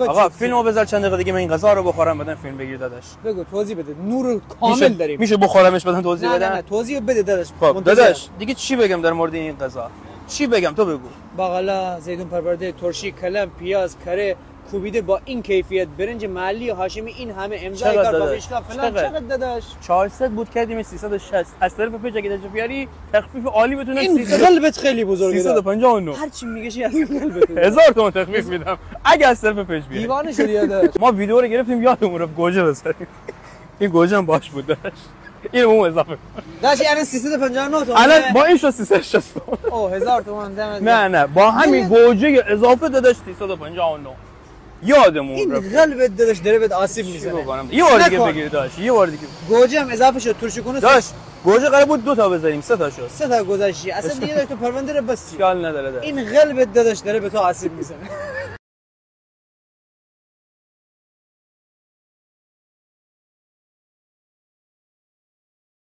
آقا فیلمو بذار چند دقیقه دیگه من این غذا رو بخورم بعدن فیلم بگیر داداش. بگو توضیح بده. نور کامل داریم. میشه بخورمش بعدن توضیح بدم؟ نه توضیح بده داداش. خب داداش دیگه چی بگم در مورد این غذا؟ چی بگم تو بگو. باقلا، زیتون پرورده، ترشی، کلم، پیاز، کره کوبیده با این کیفیت، برنج محلی و هاشمی، این همه امضای کارکاویشکا فلان. چقدر داداش؟ 400 بود کردیم 360. از طرف پیج اگه داشت بیاری تخفیف عالی بتونه. این قلبت خیلی بزرگه. 359 هر چی میگه از قلبت 1000 تومان تخفیف میدم اگه از طرف پیج بیاری. دیوانه شدی داداش. ما ویدیو رو گرفتیم یادمون رفت گوجه بزنیم. این گوجه هم باش بود داداش. اینو اون اضافه کن. داش یعنی 359 تومن. الان با این شو 360. اوه 1000 تومان دم. نه با همین گوجه اضافه داداش 359. یادمون رفت. این قلبت داداش داره بهت آسیب میزنه. یه بار دیگه بگیر داش. یه بار دیگه. گوجه هم اضافه شد، ترشی کنه داش گوجه قرار بود 2 تا بذاریم 3 تا شد. 3 تا گذاشتی. اصلا دیگه داش تو پرونده رو بس. اشکال نداره. این قلبت داداش داره به تو آسیب میزنه.